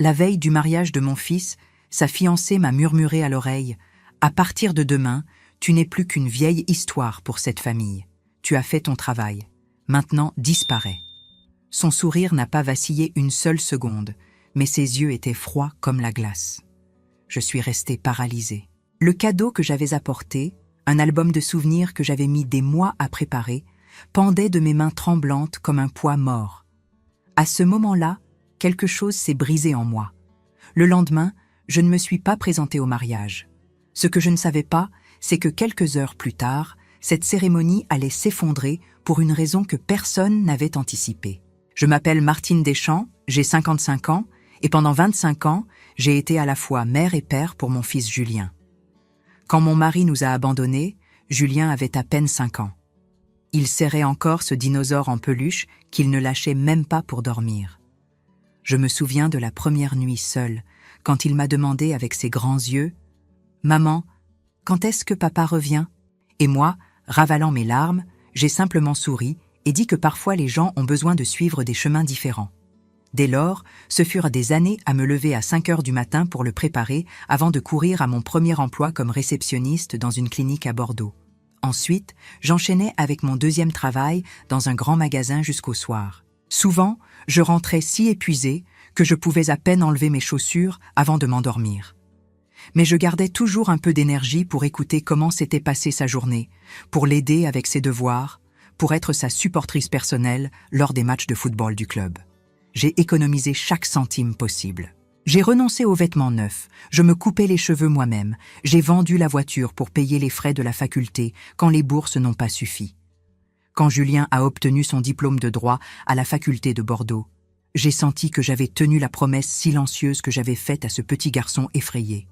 La veille du mariage de mon fils, sa fiancée m'a murmuré à l'oreille « À partir de demain, tu n'es plus qu'une vieille histoire pour cette famille. Tu as fait ton travail. Maintenant, disparais. » Son sourire n'a pas vacillé une seule seconde, mais ses yeux étaient froids comme la glace. Je suis restée paralysée. Le cadeau que j'avais apporté, un album de souvenirs que j'avais mis des mois à préparer, pendait de mes mains tremblantes comme un poids mort. À ce moment-là, quelque chose s'est brisé en moi. Le lendemain, je ne me suis pas présentée au mariage. Ce que je ne savais pas, c'est que quelques heures plus tard, cette cérémonie allait s'effondrer pour une raison que personne n'avait anticipée. Je m'appelle Martine Deschamps, j'ai 55 ans, et pendant 25 ans, j'ai été à la fois mère et père pour mon fils Julien. Quand mon mari nous a abandonnés, Julien avait à peine 5 ans. Il serrait encore ce dinosaure en peluche qu'il ne lâchait même pas pour dormir. Je me souviens de la première nuit seule, quand il m'a demandé avec ses grands yeux « Maman, quand est-ce que papa revient ?» Et moi, ravalant mes larmes, j'ai simplement souri et dit que parfois les gens ont besoin de suivre des chemins différents. Dès lors, ce furent des années à me lever à 5 heures du matin pour le préparer avant de courir à mon premier emploi comme réceptionniste dans une clinique à Bordeaux. Ensuite, j'enchaînais avec mon deuxième travail dans un grand magasin jusqu'au soir. Souvent, je rentrais si épuisée que je pouvais à peine enlever mes chaussures avant de m'endormir. Mais je gardais toujours un peu d'énergie pour écouter comment s'était passée sa journée, pour l'aider avec ses devoirs, pour être sa supportrice personnelle lors des matchs de football du club. J'ai économisé chaque centime possible. J'ai renoncé aux vêtements neufs, je me coupais les cheveux moi-même, j'ai vendu la voiture pour payer les frais de la faculté quand les bourses n'ont pas suffi. Quand Julien a obtenu son diplôme de droit à la faculté de Bordeaux, j'ai senti que j'avais tenu la promesse silencieuse que j'avais faite à ce petit garçon effrayé.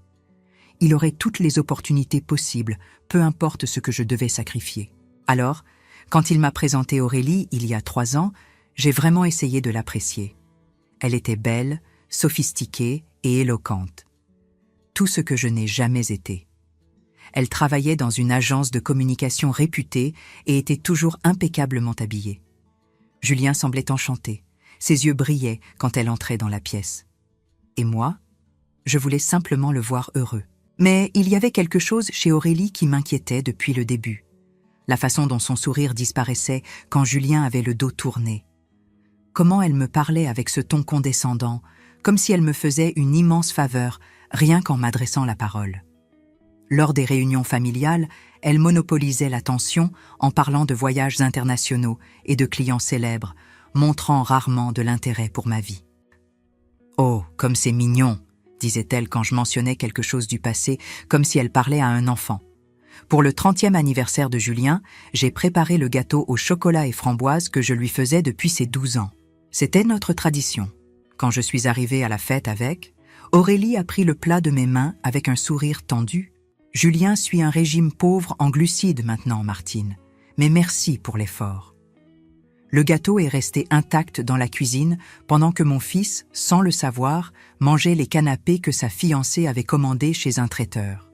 Il aurait toutes les opportunités possibles, peu importe ce que je devais sacrifier. Alors, quand il m'a présenté Aurélie il y a 3 ans, j'ai vraiment essayé de l'apprécier. Elle était belle, sophistiquée et éloquente. Tout ce que je n'ai jamais été. Elle travaillait dans une agence de communication réputée et était toujours impeccablement habillée. Julien semblait enchanté. Ses yeux brillaient quand elle entrait dans la pièce. Et moi, je voulais simplement le voir heureux. Mais il y avait quelque chose chez Aurélie qui m'inquiétait depuis le début. La façon dont son sourire disparaissait quand Julien avait le dos tourné. Comment elle me parlait avec ce ton condescendant, comme si elle me faisait une immense faveur, rien qu'en m'adressant la parole. Lors des réunions familiales, elle monopolisait l'attention en parlant de voyages internationaux et de clients célèbres, montrant rarement de l'intérêt pour ma vie. « Oh, comme c'est mignon !» disait-elle quand je mentionnais quelque chose du passé, comme si elle parlait à un enfant. Pour le 30e anniversaire de Julien, j'ai préparé le gâteau au chocolat et framboises que je lui faisais depuis ses 12 ans. C'était notre tradition. Quand je suis arrivée à la fête avec, Aurélie a pris le plat de mes mains avec un sourire tendu. « Julien suit un régime pauvre en glucides maintenant, Martine, mais merci pour l'effort. » Le gâteau est resté intact dans la cuisine pendant que mon fils, sans le savoir, mangeait les canapés que sa fiancée avait commandés chez un traiteur.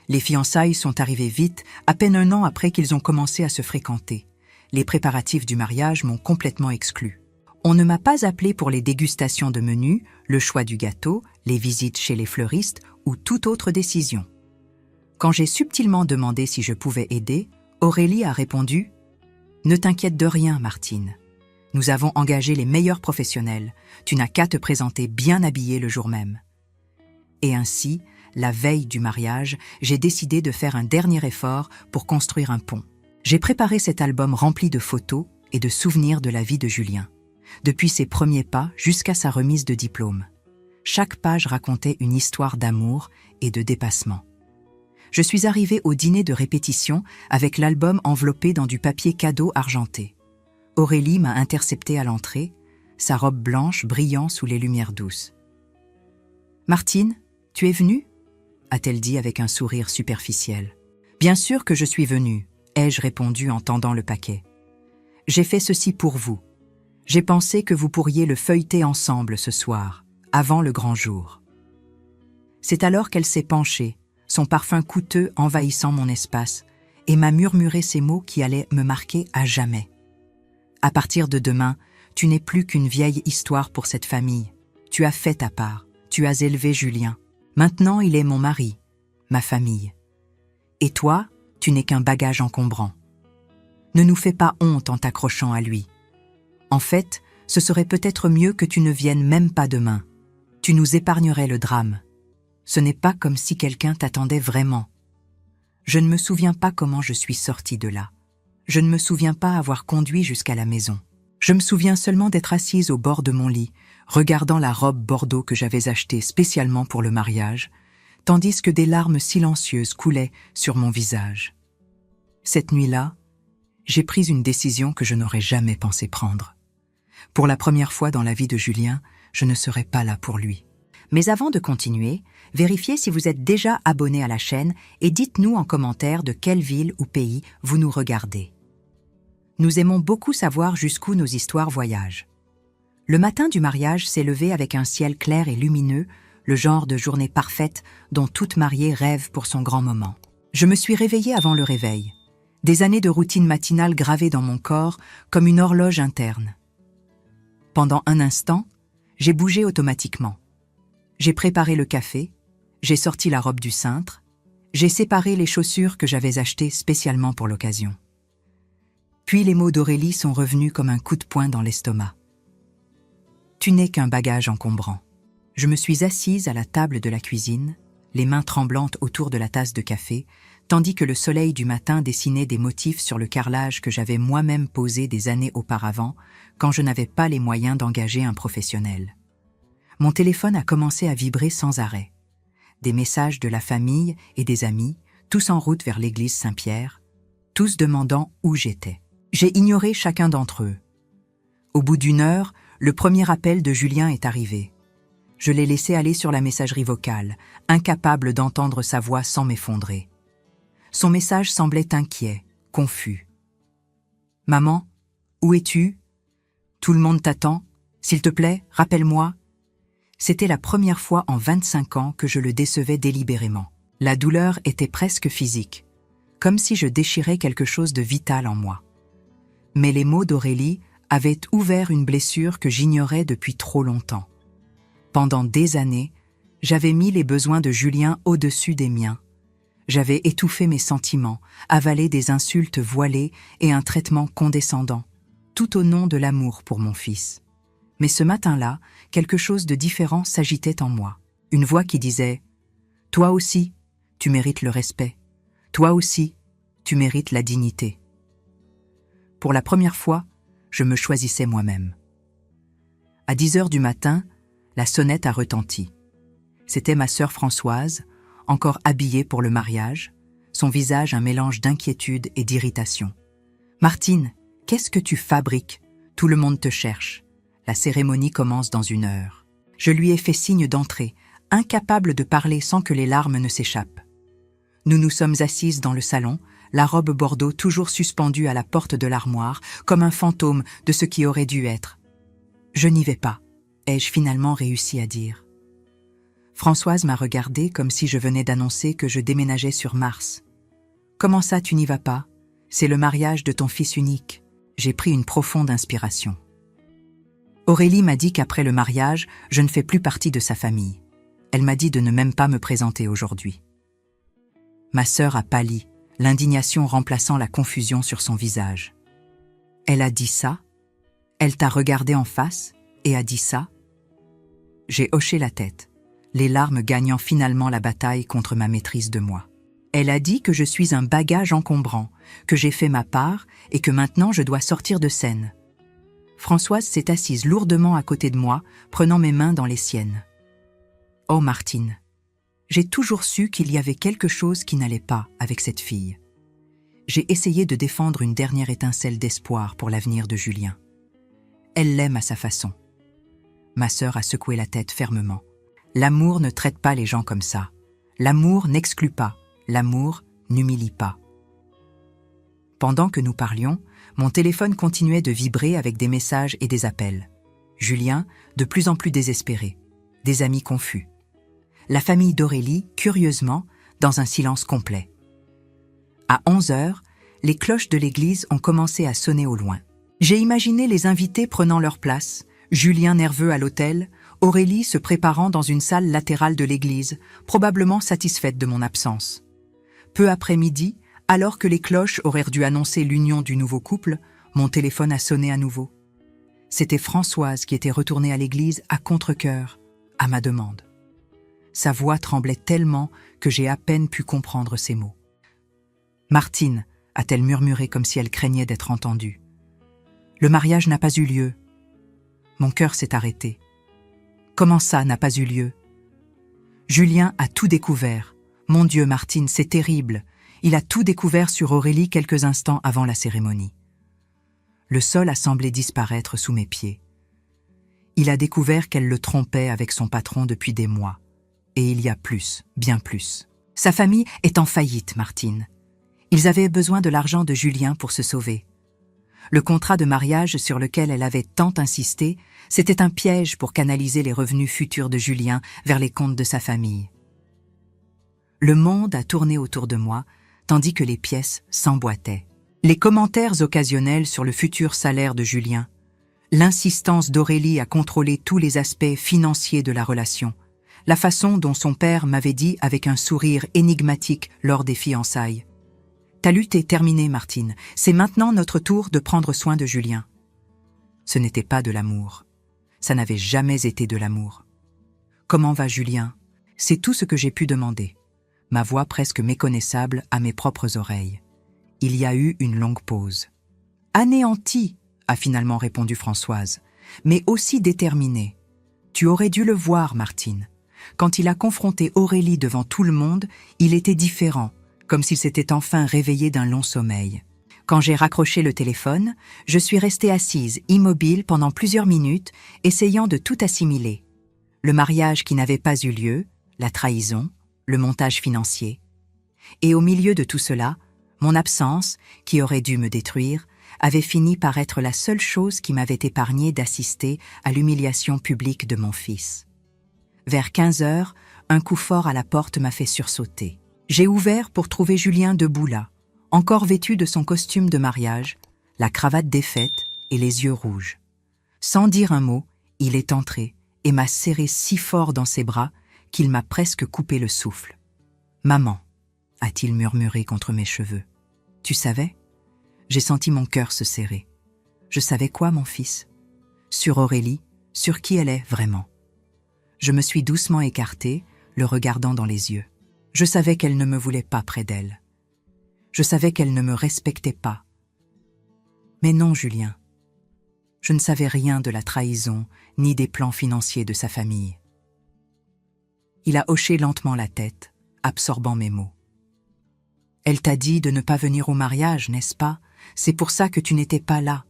Les fiançailles sont arrivées vite, à peine 1 an après qu'ils ont commencé à se fréquenter. Les préparatifs du mariage m'ont complètement exclue. On ne m'a pas appelée pour les dégustations de menus, le choix du gâteau, les visites chez les fleuristes ou toute autre décision. Quand j'ai subtilement demandé si je pouvais aider, Aurélie a répondu « Ne t'inquiète de rien, Martine. Nous avons engagé les meilleurs professionnels. Tu n'as qu'à te présenter bien habillée le jour même. » Et ainsi, la veille du mariage, j'ai décidé de faire un dernier effort pour construire un pont. J'ai préparé cet album rempli de photos et de souvenirs de la vie de Julien, depuis ses premiers pas jusqu'à sa remise de diplôme. Chaque page racontait une histoire d'amour et de dépassement. Je suis arrivée au dîner de répétition avec l'album enveloppé dans du papier cadeau argenté. Aurélie m'a interceptée à l'entrée, sa robe blanche brillant sous les lumières douces. « Martine, tu es venue ?» a-t-elle dit avec un sourire superficiel. « Bien sûr que je suis venue », ai-je répondu en tendant le paquet. « J'ai fait ceci pour vous. J'ai pensé que vous pourriez le feuilleter ensemble ce soir, avant le grand jour. » C'est alors qu'elle s'est penchée, son parfum coûteux envahissant mon espace, et m'a murmuré ces mots qui allaient me marquer à jamais. « À partir de demain, tu n'es plus qu'une vieille histoire pour cette famille. Tu as fait ta part, tu as élevé Julien. Maintenant, il est mon mari, ma famille. Et toi, tu n'es qu'un bagage encombrant. Ne nous fais pas honte en t'accrochant à lui. En fait, ce serait peut-être mieux que tu ne viennes même pas demain. Tu nous épargnerais le drame. Ce n'est pas comme si quelqu'un t'attendait vraiment. Je ne me souviens pas comment je suis sortie de là. Je ne me souviens pas avoir conduit jusqu'à la maison. Je me souviens seulement d'être assise au bord de mon lit, regardant la robe bordeaux que j'avais achetée spécialement pour le mariage, tandis que des larmes silencieuses coulaient sur mon visage. Cette nuit-là, j'ai pris une décision que je n'aurais jamais pensé prendre. Pour la première fois dans la vie de Julien, je ne serai pas là pour lui. Mais avant de continuer, vérifiez si vous êtes déjà abonné à la chaîne et dites-nous en commentaire de quelle ville ou pays vous nous regardez. Nous aimons beaucoup savoir jusqu'où nos histoires voyagent. Le matin du mariage s'est levé avec un ciel clair et lumineux, le genre de journée parfaite dont toute mariée rêve pour son grand moment. Je me suis réveillée avant le réveil. Des années de routine matinale gravées dans mon corps comme une horloge interne. Pendant un instant, j'ai bougé automatiquement. J'ai préparé le café, j'ai sorti la robe du cintre, j'ai séparé les chaussures que j'avais achetées spécialement pour l'occasion. Puis les mots d'Aurélie sont revenus comme un coup de poing dans l'estomac. Tu n'es qu'un bagage encombrant. Je me suis assise à la table de la cuisine, les mains tremblantes autour de la tasse de café, tandis que le soleil du matin dessinait des motifs sur le carrelage que j'avais moi-même posé des années auparavant, quand je n'avais pas les moyens d'engager un professionnel. Mon téléphone a commencé à vibrer sans arrêt. Des messages de la famille et des amis, tous en route vers l'église Saint-Pierre, tous demandant où j'étais. J'ai ignoré chacun d'entre eux. Au bout d'une heure, le premier appel de Julien est arrivé. Je l'ai laissé aller sur la messagerie vocale, incapable d'entendre sa voix sans m'effondrer. Son message semblait inquiet, confus. « Maman, où es-tu ? Tout le monde t'attend. S'il te plaît, rappelle-moi. » C'était la première fois en 25 ans que je le décevais délibérément. La douleur était presque physique, comme si je déchirais quelque chose de vital en moi. Mais les mots d'Aurélie avaient ouvert une blessure que j'ignorais depuis trop longtemps. Pendant des années, j'avais mis les besoins de Julien au-dessus des miens. J'avais étouffé mes sentiments, avalé des insultes voilées et un traitement condescendant, tout au nom de l'amour pour mon fils. Mais ce matin-là, quelque chose de différent s'agitait en moi. Une voix qui disait « Toi aussi, tu mérites le respect. Toi aussi, tu mérites la dignité. » Pour la première fois, je me choisissais moi-même. À 10 heures du matin, la sonnette a retenti. C'était ma sœur Françoise, encore habillée pour le mariage, son visage un mélange d'inquiétude et d'irritation. « Martine, qu'est-ce que tu fabriques ? Tout le monde te cherche. La cérémonie commence dans 1 heure. » Je lui ai fait signe d'entrer, incapable de parler sans que les larmes ne s'échappent. Nous nous sommes assises dans le salon, la robe bordeaux toujours suspendue à la porte de l'armoire, comme un fantôme de ce qui aurait dû être. « Je n'y vais pas », ai-je finalement réussi à dire. Françoise m'a regardée comme si je venais d'annoncer que je déménageais sur Mars. « Comment ça, tu n'y vas pas ? C'est le mariage de ton fils unique. » J'ai pris une profonde inspiration. Aurélie m'a dit qu'après le mariage, je ne fais plus partie de sa famille. Elle m'a dit de ne même pas me présenter aujourd'hui. Ma sœur a pâli, l'indignation remplaçant la confusion sur son visage. Elle a dit ça ? Elle t'a regardé en face et a dit ça ? J'ai hoché la tête, les larmes gagnant finalement la bataille contre ma maîtrise de moi. Elle a dit que je suis un bagage encombrant, que j'ai fait ma part et que maintenant je dois sortir de scène. Françoise s'est assise lourdement à côté de moi, prenant mes mains dans les siennes. « Oh Martine, j'ai toujours su qu'il y avait quelque chose qui n'allait pas avec cette fille. » J'ai essayé de défendre une dernière étincelle d'espoir pour l'avenir de Julien. Elle l'aime à sa façon. Ma sœur a secoué la tête fermement. L'amour ne traite pas les gens comme ça. L'amour n'exclut pas. L'amour n'humilie pas. Pendant que nous parlions, mon téléphone continuait de vibrer avec des messages et des appels. Julien, de plus en plus désespéré. Des amis confus. La famille d'Aurélie, curieusement, dans un silence complet. À 11 heures, les cloches de l'église ont commencé à sonner au loin. J'ai imaginé les invités prenant leur place, Julien nerveux à l'autel, Aurélie se préparant dans une salle latérale de l'église, probablement satisfaite de mon absence. Peu après midi, alors que les cloches auraient dû annoncer l'union du nouveau couple, mon téléphone a sonné à nouveau. C'était Françoise qui était retournée à l'église à contre-cœur, à ma demande. Sa voix tremblait tellement que j'ai à peine pu comprendre ses mots. « Martine », a-t-elle murmuré comme si elle craignait d'être entendue. « Le mariage n'a pas eu lieu. » Mon cœur s'est arrêté. « Comment ça n'a pas eu lieu ?» Julien a tout découvert. Mon Dieu, Martine, c'est terrible. Il a tout découvert sur Aurélie quelques instants avant la cérémonie. Le sol a semblé disparaître sous mes pieds. Il a découvert qu'elle le trompait avec son patron depuis des mois. Et il y a plus, bien plus. Sa famille est en faillite, Martine. Ils avaient besoin de l'argent de Julien pour se sauver. Le contrat de mariage sur lequel elle avait tant insisté, c'était un piège pour canaliser les revenus futurs de Julien vers les comptes de sa famille. Le monde a tourné autour de moi, tandis que les pièces s'emboîtaient. Les commentaires occasionnels sur le futur salaire de Julien, l'insistance d'Aurélie à contrôler tous les aspects financiers de la relation, la façon dont son père m'avait dit avec un sourire énigmatique lors des fiançailles. « Ta lutte est terminée, Martine. C'est maintenant notre tour de prendre soin de Julien. » Ce n'était pas de l'amour. Ça n'avait jamais été de l'amour. « Comment va Julien ?» C'est tout ce que j'ai pu demander. Ma voix presque méconnaissable à mes propres oreilles. Il y a eu une longue pause. « Anéantie !» a finalement répondu Françoise, mais aussi déterminée. « Tu aurais dû le voir, Martine. Quand il a confronté Aurélie devant tout le monde, il était différent, comme s'il s'était enfin réveillé d'un long sommeil. Quand j'ai raccroché le téléphone, je suis restée assise, immobile pendant plusieurs minutes, essayant de tout assimiler. Le mariage qui n'avait pas eu lieu, la trahison, le montage financier. Et au milieu de tout cela, mon absence, qui aurait dû me détruire, avait fini par être la seule chose qui m'avait épargné d'assister à l'humiliation publique de mon fils. Vers 15 heures, un coup fort à la porte m'a fait sursauter. J'ai ouvert pour trouver Julien debout là, encore vêtu de son costume de mariage, la cravate défaite et les yeux rouges. Sans dire un mot, il est entré et m'a serré si fort dans ses bras qu'il m'a presque coupé le souffle. « Maman », a-t-il murmuré contre mes cheveux. « Tu savais ?» J'ai senti mon cœur se serrer. Je savais quoi, mon fils? Sur Aurélie, sur qui elle est vraiment. Je me suis doucement écartée, le regardant dans les yeux. Je savais qu'elle ne me voulait pas près d'elle. Je savais qu'elle ne me respectait pas. Mais non, Julien. Je ne savais rien de la trahison, ni des plans financiers de sa famille. Il a hoché lentement la tête, absorbant mes mots. « Elle t'a dit de ne pas venir au mariage, n'est-ce pas? C'est pour ça que tu n'étais pas là. »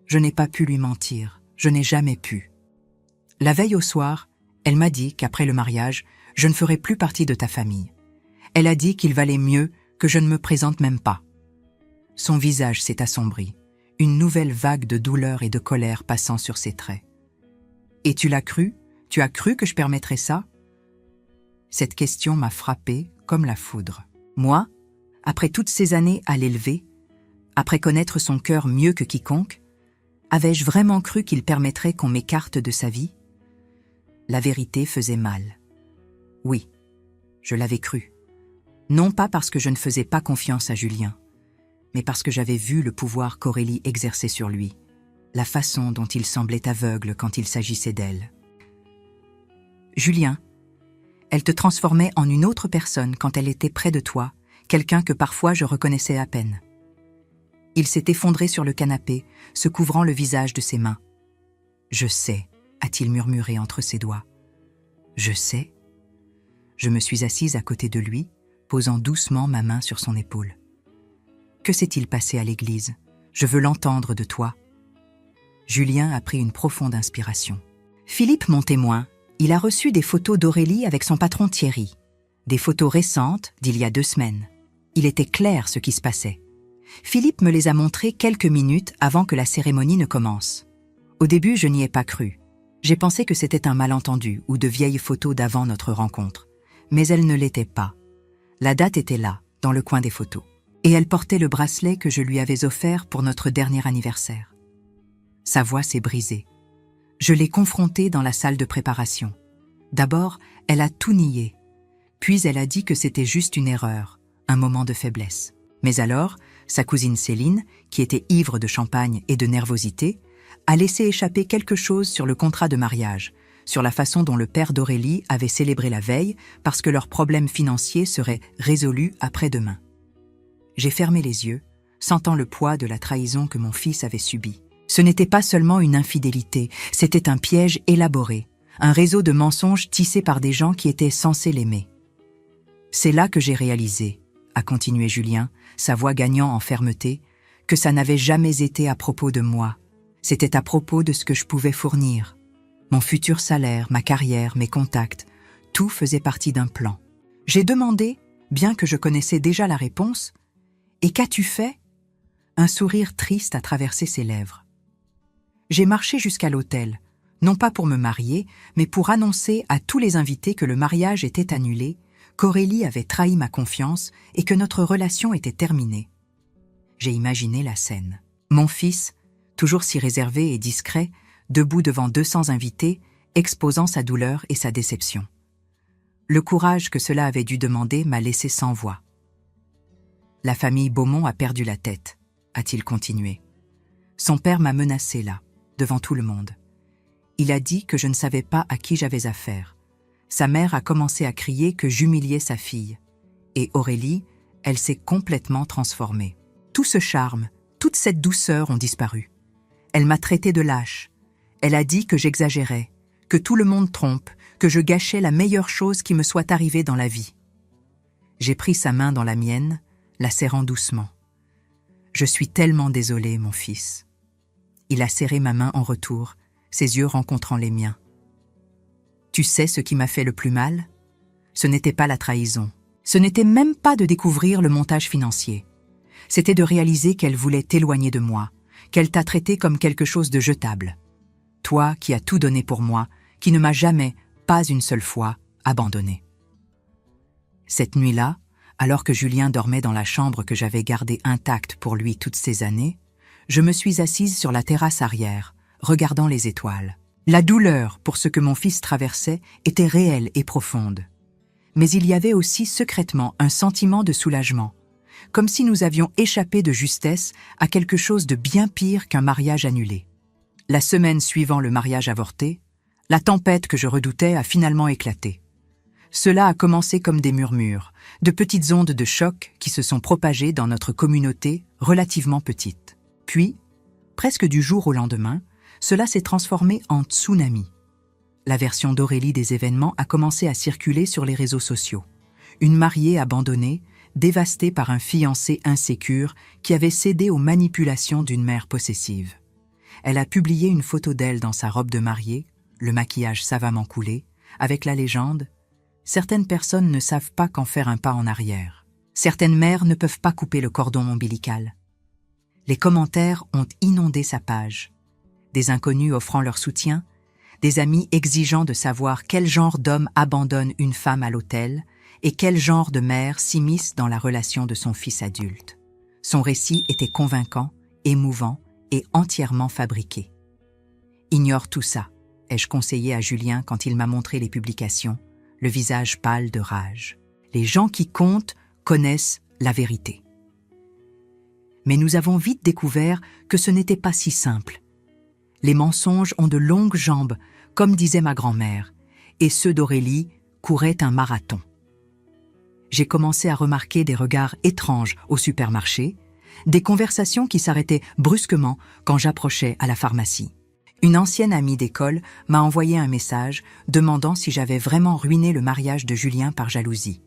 Je n'ai pas pu lui mentir, je n'ai jamais pu. La veille au soir, elle m'a dit qu'après le mariage, je ne ferais plus partie de ta famille. Elle a dit qu'il valait mieux que je ne me présente même pas. Son visage s'est assombri, une nouvelle vague de douleur et de colère passant sur ses traits. « Et tu l'as cru? Tu as cru que je permettrais ça ?» Cette question m'a frappée comme la foudre. Moi, après toutes ces années à l'élever, après connaître son cœur mieux que quiconque, avais-je vraiment cru qu'il permettrait qu'on m'écarte de sa vie? La vérité faisait mal. Oui, je l'avais cru. Non pas parce que je ne faisais pas confiance à Julien, mais parce que j'avais vu le pouvoir qu'Aurélie exerçait sur lui, la façon dont il semblait aveugle quand il s'agissait d'elle. Julien, elle te transformait en une autre personne quand elle était près de toi, quelqu'un que parfois je reconnaissais à peine. Il s'est effondré sur le canapé, se couvrant le visage de ses mains. « Je sais », a-t-il murmuré entre ses doigts. « Je sais ». Je me suis assise à côté de lui, posant doucement ma main sur son épaule. « Que s'est-il passé à l'église? Je veux l'entendre de toi. » Julien a pris une profonde inspiration. « Philippe, mon témoin, il a reçu des photos d'Aurélie avec son patron Thierry. Des photos récentes d'il y a 2 semaines. Il était clair ce qui se passait. Philippe me les a montrées quelques minutes avant que la cérémonie ne commence. Au début, je n'y ai pas cru. J'ai pensé que c'était un malentendu ou de vieilles photos d'avant notre rencontre. Mais elles ne l'étaient pas. La date était là, dans le coin des photos. Et elle portait le bracelet que je lui avais offert pour notre dernier anniversaire. Sa voix s'est brisée. Je l'ai confrontée dans la salle de préparation. D'abord, elle a tout nié. Puis elle a dit que c'était juste une erreur, un moment de faiblesse. Mais alors, sa cousine Céline, qui était ivre de champagne et de nervosité, a laissé échapper quelque chose sur le contrat de mariage, sur la façon dont le père d'Aurélie avait célébré la veille parce que leurs problèmes financiers seraient résolus après-demain. J'ai fermé les yeux, sentant le poids de la trahison que mon fils avait subie. Ce n'était pas seulement une infidélité, c'était un piège élaboré, un réseau de mensonges tissés par des gens qui étaient censés l'aimer. C'est là que j'ai réalisé, a continué Julien, sa voix gagnant en fermeté, que ça n'avait jamais été à propos de moi. C'était à propos de ce que je pouvais fournir. Mon futur salaire, ma carrière, mes contacts, tout faisait partie d'un plan. J'ai demandé, bien que je connaissais déjà la réponse, « Et qu'as-tu fait ?» Un sourire triste a traversé ses lèvres. J'ai marché jusqu'à l'hôtel, non pas pour me marier, mais pour annoncer à tous les invités que le mariage était annulé, qu'Aurélie avait trahi ma confiance et que notre relation était terminée. J'ai imaginé la scène. Mon fils, toujours si réservé et discret, debout devant 200 invités, exposant sa douleur et sa déception. Le courage que cela avait dû demander m'a laissé sans voix. La famille Beaumont a perdu la tête, a-t-il continué. Son père m'a menacé là, devant tout le monde. Il a dit que je ne savais pas à qui j'avais affaire. Sa mère a commencé à crier que j'humiliais sa fille. Et Aurélie, elle s'est complètement transformée. Tout ce charme, toute cette douceur ont disparu. Elle m'a traité de lâche. Elle a dit que j'exagérais, que tout le monde trompe, que je gâchais la meilleure chose qui me soit arrivée dans la vie. J'ai pris sa main dans la mienne, la serrant doucement. Je suis tellement désolée, mon fils. Il a serré ma main en retour, ses yeux rencontrant les miens. Tu sais ce qui m'a fait le plus mal ? Ce n'était pas la trahison. Ce n'était même pas de découvrir le montage financier. C'était de réaliser qu'elle voulait t'éloigner de moi, qu'elle t'a traité comme quelque chose de jetable. Toi qui as tout donné pour moi, qui ne m'as jamais, pas une seule fois, abandonné. Cette nuit-là, alors que Julien dormait dans la chambre que j'avais gardée intacte pour lui toutes ces années, je me suis assise sur la terrasse arrière, regardant les étoiles. La douleur pour ce que mon fils traversait était réelle et profonde. Mais il y avait aussi secrètement un sentiment de soulagement, comme si nous avions échappé de justesse à quelque chose de bien pire qu'un mariage annulé. La semaine suivant le mariage avorté, la tempête que je redoutais a finalement éclaté. Cela a commencé comme des murmures, de petites ondes de choc qui se sont propagées dans notre communauté relativement petite. Puis, presque du jour au lendemain, cela s'est transformé en tsunami. La version d'Aurélie des événements a commencé à circuler sur les réseaux sociaux. Une mariée abandonnée, dévastée par un fiancé insécure qui avait cédé aux manipulations d'une mère possessive. Elle a publié une photo d'elle dans sa robe de mariée, le maquillage savamment coulé, avec la légende « Certaines personnes ne savent pas quand faire un pas en arrière. Certaines mères ne peuvent pas couper le cordon ombilical. » Les commentaires ont inondé sa page. Des inconnus offrant leur soutien, des amis exigeant de savoir quel genre d'homme abandonne une femme à l'autel et quel genre de mère s'immisce dans la relation de son fils adulte. Son récit était convaincant, émouvant et entièrement fabriqué. « Ignore tout ça », ai-je conseillé à Julien quand il m'a montré les publications, le visage pâle de rage. Les gens qui comptent connaissent la vérité. Mais nous avons vite découvert que ce n'était pas si simple. Les mensonges ont de longues jambes, comme disait ma grand-mère, et ceux d'Aurélie couraient un marathon. J'ai commencé à remarquer des regards étranges au supermarché, des conversations qui s'arrêtaient brusquement quand j'approchais à la pharmacie. Une ancienne amie d'école m'a envoyé un message demandant si j'avais vraiment ruiné le mariage de Julien par jalousie.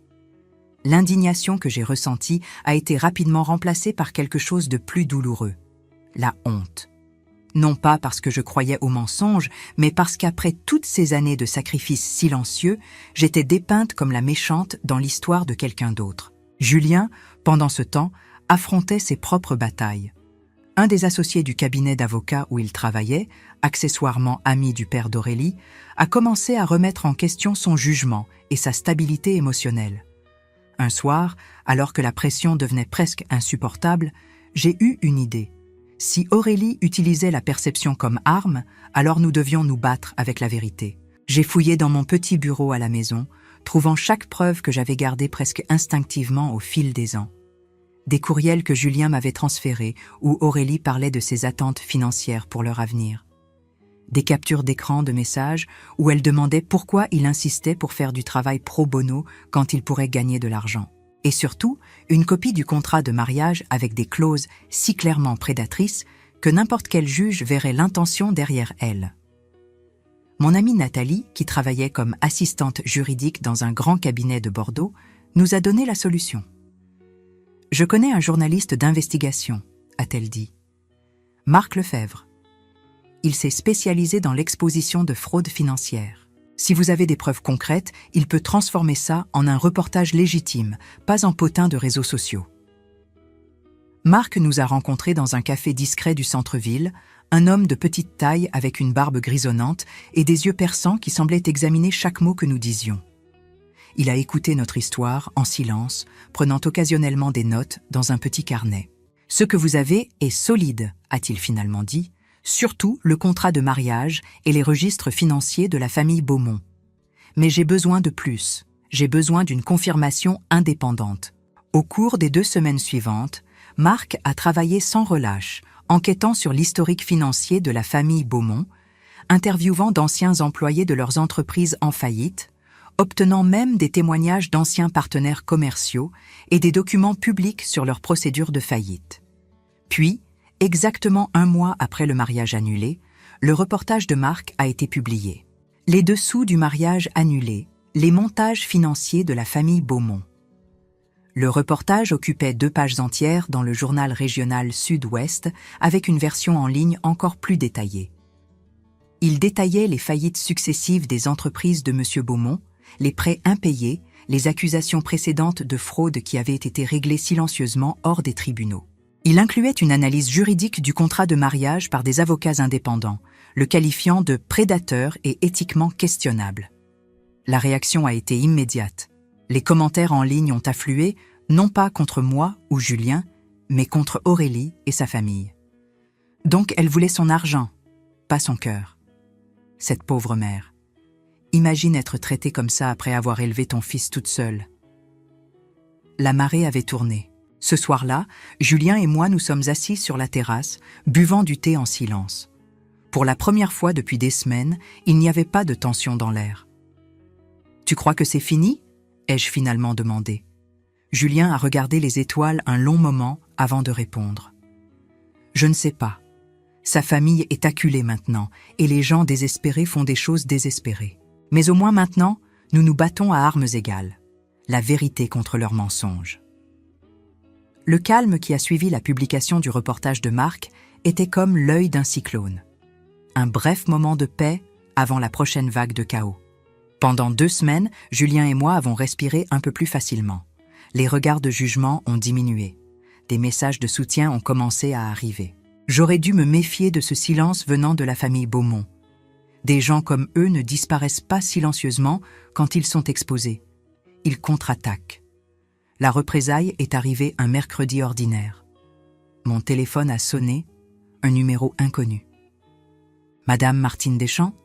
L'indignation que j'ai ressentie a été rapidement remplacée par quelque chose de plus douloureux, la honte. Non pas parce que je croyais aux mensonges, mais parce qu'après toutes ces années de sacrifices silencieux, j'étais dépeinte comme la méchante dans l'histoire de quelqu'un d'autre. Julien, pendant ce temps, affrontait ses propres batailles. Un des associés du cabinet d'avocats où il travaillait, accessoirement ami du père d'Aurélie, a commencé à remettre en question son jugement et sa stabilité émotionnelle. Un soir, alors que la pression devenait presque insupportable, j'ai eu une idée. Si Aurélie utilisait la perception comme arme, alors nous devions nous battre avec la vérité. J'ai fouillé dans mon petit bureau à la maison, trouvant chaque preuve que j'avais gardée presque instinctivement au fil des ans. Des courriels que Julien m'avait transférés où Aurélie parlait de ses attentes financières pour leur avenir. Des captures d'écran de messages où elle demandait pourquoi il insistait pour faire du travail pro bono quand il pourrait gagner de l'argent. Et surtout, une copie du contrat de mariage avec des clauses si clairement prédatrices que n'importe quel juge verrait l'intention derrière elle. Mon amie Nathalie, qui travaillait comme assistante juridique dans un grand cabinet de Bordeaux, nous a donné la solution. « Je connais un journaliste d'investigation », a-t-elle dit. « Marc Lefebvre. Il s'est spécialisé dans l'exposition de fraudes financières. Si vous avez des preuves concrètes, il peut transformer ça en un reportage légitime, pas en potin de réseaux sociaux. » Marc nous a rencontrés dans un café discret du centre-ville, un homme de petite taille avec une barbe grisonnante et des yeux perçants qui semblaient examiner chaque mot que nous disions. Il a écouté notre histoire en silence, prenant occasionnellement des notes dans un petit carnet. « Ce que vous avez est solide », a-t-il finalement dit, « surtout le contrat de mariage et les registres financiers de la famille Beaumont. Mais j'ai besoin de plus, j'ai besoin d'une confirmation indépendante. » Au cours des 2 semaines suivantes, Marc a travaillé sans relâche, enquêtant sur l'historique financier de la famille Beaumont, interviewant d'anciens employés de leurs entreprises en faillite, obtenant même des témoignages d'anciens partenaires commerciaux et des documents publics sur leurs procédures de faillite. Puis, exactement 1 mois après le mariage annulé, le reportage de Marc a été publié. Les dessous du mariage annulé, les montages financiers de la famille Beaumont. Le reportage occupait 2 pages entières dans le journal régional Sud-Ouest avec une version en ligne encore plus détaillée. Il détaillait les faillites successives des entreprises de M. Beaumont, les prêts impayés, les accusations précédentes de fraude qui avaient été réglées silencieusement hors des tribunaux. Il incluait une analyse juridique du contrat de mariage par des avocats indépendants, le qualifiant de prédateur et éthiquement questionnable. La réaction a été immédiate. Les commentaires en ligne ont afflué, non pas contre moi ou Julien, mais contre Aurélie et sa famille. Donc elle voulait son argent, pas son cœur. Cette pauvre mère. Imagine être traitée comme ça après avoir élevé ton fils toute seule. La marée avait tourné. Ce soir-là, Julien et moi nous sommes assis sur la terrasse, buvant du thé en silence. Pour la première fois depuis des semaines, il n'y avait pas de tension dans l'air. « Tu crois que c'est fini ?» ai-je finalement demandé. Julien a regardé les étoiles un long moment avant de répondre. « Je ne sais pas. Sa famille est acculée maintenant, et les gens désespérés font des choses désespérées. Mais au moins maintenant, nous nous battons à armes égales. La vérité contre leurs mensonges. » Le calme qui a suivi la publication du reportage de Marc était comme l'œil d'un cyclone. Un bref moment de paix avant la prochaine vague de chaos. Pendant 2 semaines, Julien et moi avons respiré un peu plus facilement. Les regards de jugement ont diminué. Des messages de soutien ont commencé à arriver. J'aurais dû me méfier de ce silence venant de la famille Beaumont. Des gens comme eux ne disparaissent pas silencieusement quand ils sont exposés. Ils contre-attaquent. La représaille est arrivée un mercredi ordinaire. Mon téléphone a sonné, un numéro inconnu. « Madame Martine Deschamps ?»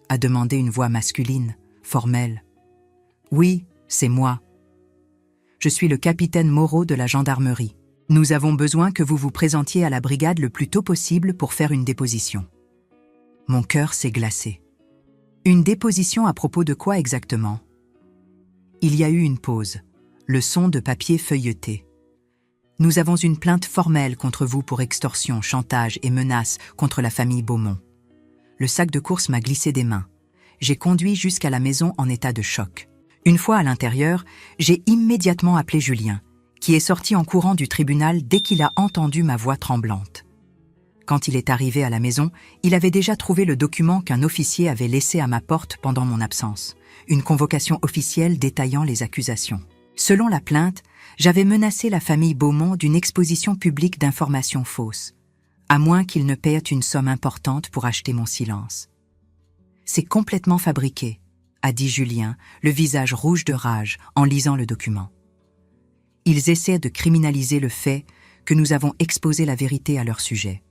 a demandé une voix masculine, formelle. « Oui, c'est moi. Je suis le capitaine Moreau de la gendarmerie. Nous avons besoin que vous vous présentiez à la brigade le plus tôt possible pour faire une déposition. » Mon cœur s'est glacé. Une déposition à propos de quoi exactement? Il y a eu une pause, le son de papier feuilleté. « Nous avons une plainte formelle contre vous pour extorsion, chantage et menaces contre la famille Beaumont. » Le sac de course m'a glissé des mains. J'ai conduit jusqu'à la maison en état de choc. Une fois à l'intérieur, j'ai immédiatement appelé Julien, qui est sorti en courant du tribunal dès qu'il a entendu ma voix tremblante. Quand il est arrivé à la maison, il avait déjà trouvé le document qu'un officier avait laissé à ma porte pendant mon absence, une convocation officielle détaillant les accusations. Selon la plainte, j'avais menacé la famille Beaumont d'une exposition publique d'informations fausses, à moins qu'ils ne paient une somme importante pour acheter mon silence. « C'est complètement fabriqué », a dit Julien, le visage rouge de rage en lisant le document. Ils essaient de criminaliser le fait que nous avons exposé la vérité à leur sujet.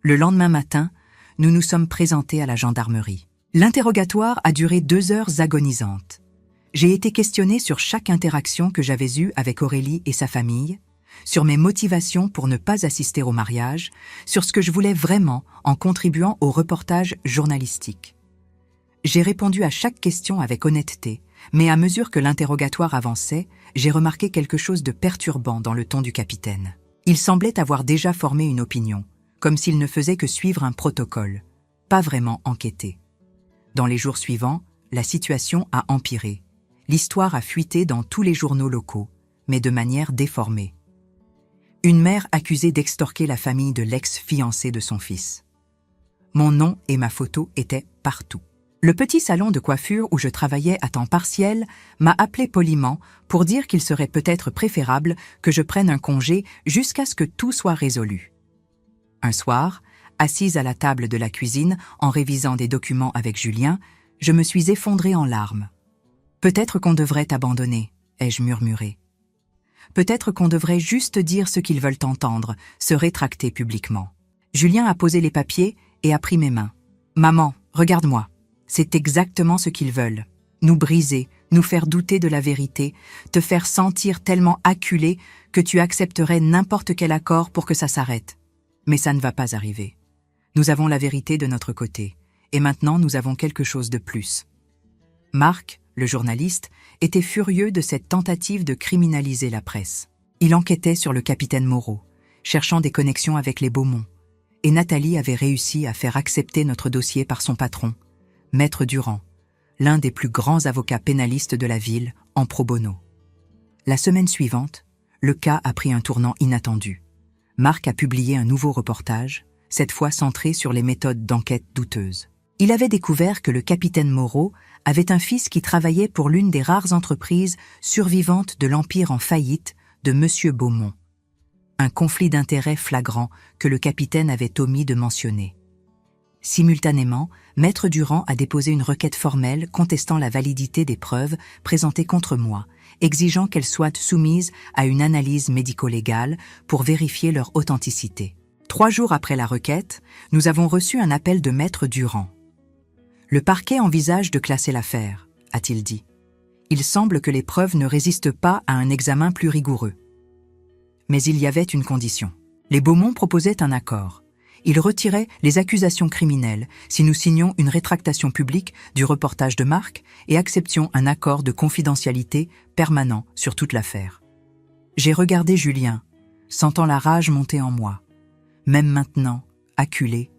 Le lendemain matin, nous nous sommes présentés à la gendarmerie. L'interrogatoire a duré 2 heures agonisantes. J'ai été questionnée sur chaque interaction que j'avais eue avec Aurélie et sa famille, sur mes motivations pour ne pas assister au mariage, sur ce que je voulais vraiment en contribuant au reportage journalistique. J'ai répondu à chaque question avec honnêteté, mais à mesure que l'interrogatoire avançait, j'ai remarqué quelque chose de perturbant dans le ton du capitaine. Il semblait avoir déjà formé une opinion, comme s'il ne faisait que suivre un protocole, pas vraiment enquêter. Dans les jours suivants, la situation a empiré. L'histoire a fuité dans tous les journaux locaux, mais de manière déformée. Une mère accusée d'extorquer la famille de l'ex-fiancé de son fils. Mon nom et ma photo étaient partout. Le petit salon de coiffure où je travaillais à temps partiel m'a appelé poliment pour dire qu'il serait peut-être préférable que je prenne un congé jusqu'à ce que tout soit résolu. Un soir, assise à la table de la cuisine en révisant des documents avec Julien, je me suis effondrée en larmes. « Peut-être qu'on devrait t'abandonner », ai-je murmuré. « Peut-être qu'on devrait juste dire ce qu'ils veulent entendre, se rétracter publiquement. » Julien a posé les papiers et a pris mes mains. « Maman, regarde-moi. C'est exactement ce qu'ils veulent. Nous briser, nous faire douter de la vérité, te faire sentir tellement acculé que tu accepterais n'importe quel accord pour que ça s'arrête. Mais ça ne va pas arriver. Nous avons la vérité de notre côté, et maintenant nous avons quelque chose de plus. » Marc, le journaliste, était furieux de cette tentative de criminaliser la presse. Il enquêtait sur le capitaine Moreau, cherchant des connexions avec les Beaumont, et Nathalie avait réussi à faire accepter notre dossier par son patron, Maître Durand, l'un des plus grands avocats pénalistes de la ville, en pro bono. La semaine suivante, le cas a pris un tournant inattendu. Marc a publié un nouveau reportage, cette fois centré sur les méthodes d'enquête douteuses. Il avait découvert que le capitaine Moreau avait un fils qui travaillait pour l'une des rares entreprises survivantes de l'empire en faillite de M. Beaumont. Un conflit d'intérêts flagrant que le capitaine avait omis de mentionner. Simultanément, Maître Durand a déposé une requête formelle contestant la validité des preuves présentées contre moi, exigeant qu'elles soient soumises à une analyse médico-légale pour vérifier leur authenticité. 3 jours après la requête, nous avons reçu un appel de Maître Durand. « Le parquet envisage de classer l'affaire », a-t-il dit. « Il semble que les preuves ne résistent pas à un examen plus rigoureux. » Mais il y avait une condition. Les Beaumont proposaient un accord. Ils retiraient les accusations criminelles si nous signions une rétractation publique du reportage de Marc et acceptions un accord de confidentialité permanent sur toute l'affaire. J'ai regardé Julien, sentant la rage monter en moi. Même maintenant, acculés,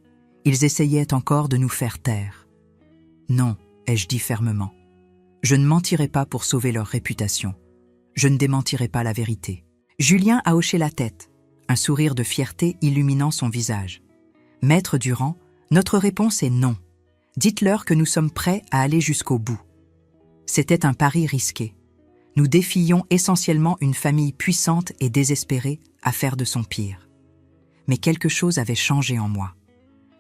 ils essayaient encore de nous faire taire. « Non », ai-je dit fermement. « Je ne mentirai pas pour sauver leur réputation. Je ne démentirai pas la vérité. » Julien a hoché la tête, un sourire de fierté illuminant son visage. « Maître Durand, notre réponse est non. Dites-leur que nous sommes prêts à aller jusqu'au bout. » C'était un pari risqué. Nous défiions essentiellement une famille puissante et désespérée à faire de son pire. Mais quelque chose avait changé en moi.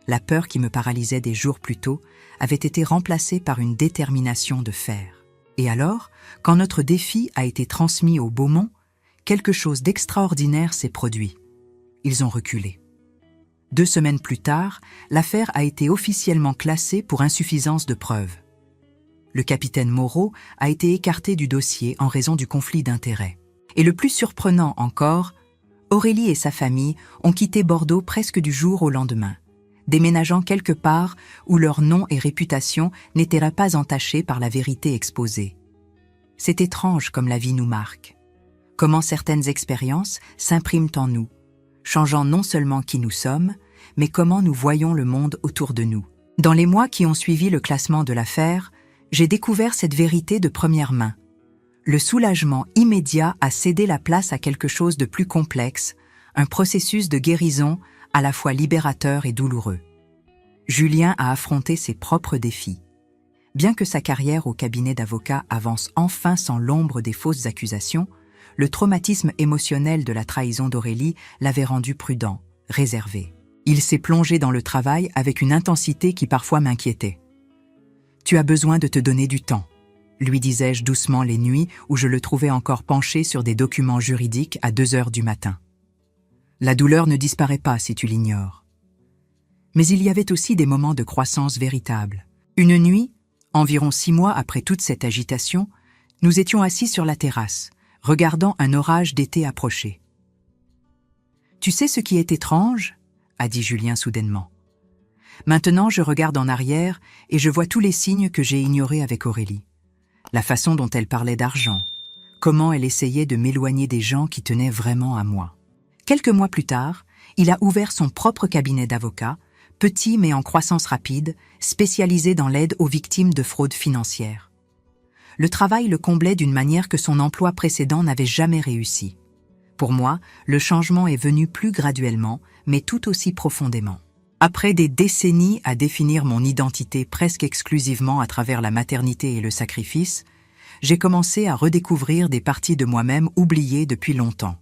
La peur qui me paralysait des jours plus tôt avait été remplacée par une détermination de fer. Et alors, quand notre défi a été transmis aux Beaumont, quelque chose d'extraordinaire s'est produit. Ils ont reculé. 2 semaines plus tard, l'affaire a été officiellement classée pour insuffisance de preuves. Le capitaine Moreau a été écarté du dossier en raison du conflit d'intérêts. Et le plus surprenant encore, Aurélie et sa famille ont quitté Bordeaux presque du jour au lendemain, déménageant quelque part où leur nom et réputation n'étaient pas entachés par la vérité exposée. C'est étrange comme la vie nous marque. Comment certaines expériences s'impriment en nous, changeant non seulement qui nous sommes, mais comment nous voyons le monde autour de nous. Dans les mois qui ont suivi le classement de l'affaire, j'ai découvert cette vérité de première main. Le soulagement immédiat a cédé la place à quelque chose de plus complexe, un processus de guérison à la fois libérateur et douloureux. Julien a affronté ses propres défis. Bien que sa carrière au cabinet d'avocat avance enfin sans l'ombre des fausses accusations, le traumatisme émotionnel de la trahison d'Aurélie l'avait rendu prudent, réservé. Il s'est plongé dans le travail avec une intensité qui parfois m'inquiétait. « Tu as besoin de te donner du temps », lui disais-je doucement les nuits où je le trouvais encore penché sur des documents juridiques à 2 heures du matin. « La douleur ne disparaît pas si tu l'ignores. » Mais il y avait aussi des moments de croissance véritable. Une nuit, environ 6 mois après toute cette agitation, nous étions assis sur la terrasse, regardant un orage d'été approcher. « Tu sais ce qui est étrange ?» a dit Julien soudainement. Maintenant, je regarde en arrière et je vois tous les signes que j'ai ignorés avec Aurélie. La façon dont elle parlait d'argent, comment elle essayait de m'éloigner des gens qui tenaient vraiment à moi. Quelques mois plus tard, il a ouvert son propre cabinet d'avocat, petit mais en croissance rapide, spécialisé dans l'aide aux victimes de fraudes financières. Le travail le comblait d'une manière que son emploi précédent n'avait jamais réussi. Pour moi, le changement est venu plus graduellement, mais tout aussi profondément. Après des décennies à définir mon identité presque exclusivement à travers la maternité et le sacrifice, j'ai commencé à redécouvrir des parties de moi-même oubliées depuis longtemps.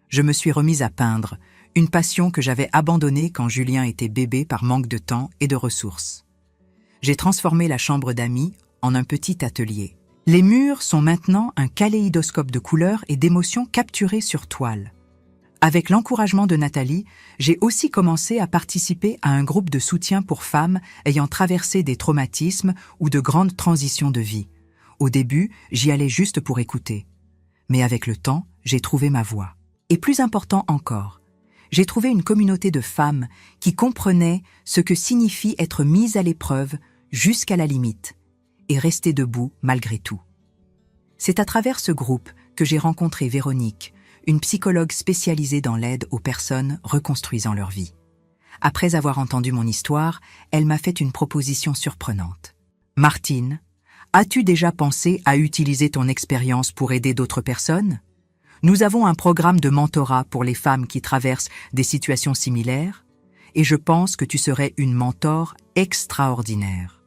Je me suis remise à peindre, une passion que j'avais abandonnée quand Julien était bébé par manque de temps et de ressources. J'ai transformé la chambre d'amis en un petit atelier. Les murs sont maintenant un kaléidoscope de couleurs et d'émotions capturées sur toile. Avec l'encouragement de Nathalie, j'ai aussi commencé à participer à un groupe de soutien pour femmes ayant traversé des traumatismes ou de grandes transitions de vie. Au début, j'y allais juste pour écouter. Mais avec le temps, j'ai trouvé ma voie. Et plus important encore, j'ai trouvé une communauté de femmes qui comprenaient ce que signifie être mise à l'épreuve jusqu'à la limite et rester debout malgré tout. C'est à travers ce groupe que j'ai rencontré Véronique, une psychologue spécialisée dans l'aide aux personnes reconstruisant leur vie. Après avoir entendu mon histoire, elle m'a fait une proposition surprenante. « Martine, as-tu déjà pensé à utiliser ton expérience pour aider d'autres personnes ? Nous avons un programme de mentorat pour les femmes qui traversent des situations similaires et je pense que tu serais une mentor extraordinaire. »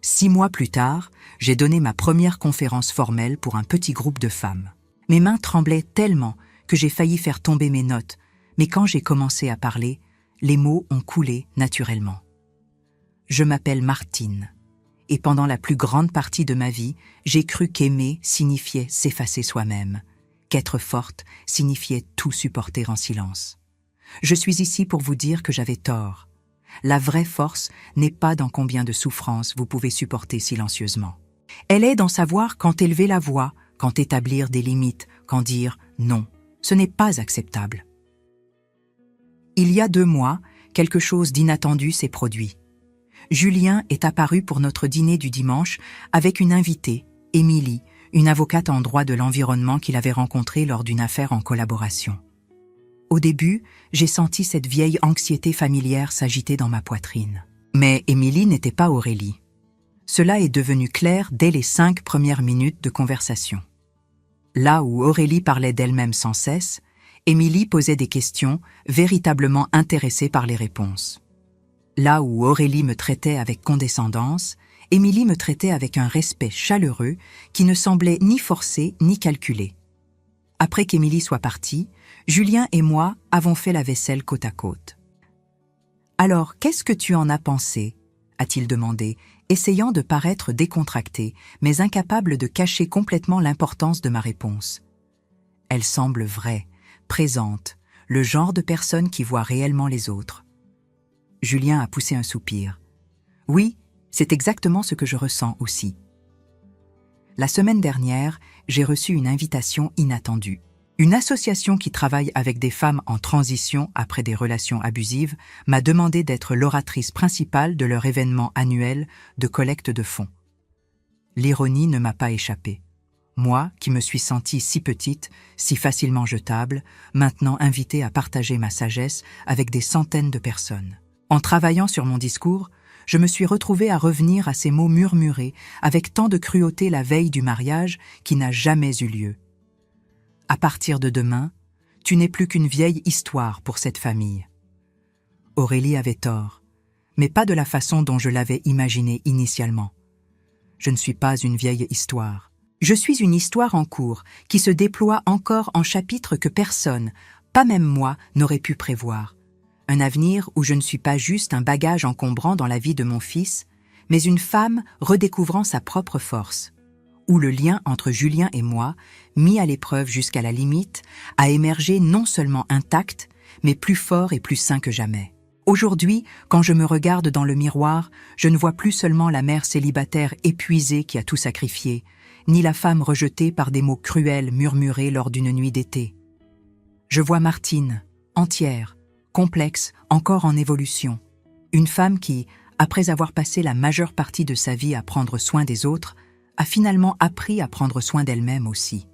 6 mois plus tard, j'ai donné ma première conférence formelle pour un petit groupe de femmes. Mes mains tremblaient tellement que j'ai failli faire tomber mes notes, mais quand j'ai commencé à parler, les mots ont coulé naturellement. Je m'appelle Martine, et pendant la plus grande partie de ma vie, j'ai cru qu'aimer signifiait s'effacer soi-même, qu'être forte signifiait tout supporter en silence. Je suis ici pour vous dire que j'avais tort. La vraie force n'est pas dans combien de souffrances vous pouvez supporter silencieusement. Elle est dans savoir quand élever la voix, quand établir des limites, quand dire non. Ce n'est pas acceptable. Il y a 2 mois, quelque chose d'inattendu s'est produit. Julien est apparu pour notre dîner du dimanche avec une invitée, Émilie, une avocate en droit de l'environnement qu'il avait rencontrée lors d'une affaire en collaboration. Au début, j'ai senti cette vieille anxiété familière s'agiter dans ma poitrine. Mais Émilie n'était pas Aurélie. Cela est devenu clair dès les 5 premières minutes de conversation. Là où Aurélie parlait d'elle-même sans cesse, Émilie posait des questions, véritablement intéressée par les réponses. Là où Aurélie me traitait avec condescendance, Émilie me traitait avec un respect chaleureux qui ne semblait ni forcé ni calculé. Après qu'Émilie soit partie, Julien et moi avons fait la vaisselle côte à côte. « Alors, qu'est-ce que tu en as pensé ?» a-t-il demandé, essayant de paraître décontracté, mais incapable de cacher complètement l'importance de ma réponse. Elle semble vraie, présente, le genre de personne qui voit réellement les autres. Julien a poussé un soupir. « Oui, c'est exactement ce que je ressens aussi. » La semaine dernière, j'ai reçu une invitation inattendue. Une association qui travaille avec des femmes en transition après des relations abusives m'a demandé d'être l'oratrice principale de leur événement annuel de collecte de fonds. L'ironie ne m'a pas échappé. Moi, qui me suis sentie si petite, si facilement jetable, maintenant invitée à partager ma sagesse avec des centaines de personnes. En travaillant sur mon discours, je me suis retrouvée à revenir à ces mots murmurés avec tant de cruauté la veille du mariage qui n'a jamais eu lieu. À partir de demain, tu n'es plus qu'une vieille histoire pour cette famille. Aurélie avait tort, mais pas de la façon dont je l'avais imaginé initialement. Je ne suis pas une vieille histoire. Je suis une histoire en cours qui se déploie encore en chapitres que personne, pas même moi, n'aurait pu prévoir. Un avenir où je ne suis pas juste un bagage encombrant dans la vie de mon fils, mais une femme redécouvrant sa propre force, où le lien entre Julien et moi, mis à l'épreuve jusqu'à la limite, a émergé non seulement intact, mais plus fort et plus sain que jamais. Aujourd'hui, quand je me regarde dans le miroir, je ne vois plus seulement la mère célibataire épuisée qui a tout sacrifié, ni la femme rejetée par des mots cruels murmurés lors d'une nuit d'été. Je vois Martine, entière, complexe, encore en évolution. Une femme qui, après avoir passé la majeure partie de sa vie à prendre soin des autres, a finalement appris à prendre soin d'elle-même aussi.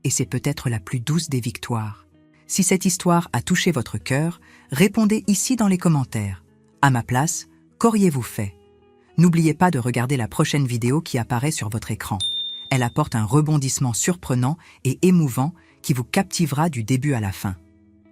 Et c'est peut-être la plus douce des victoires. Si cette histoire a touché votre cœur, répondez ici dans les commentaires. À ma place, qu'auriez-vous fait? N'oubliez pas de regarder la prochaine vidéo qui apparaît sur votre écran. Elle apporte un rebondissement surprenant et émouvant qui vous captivera du début à la fin.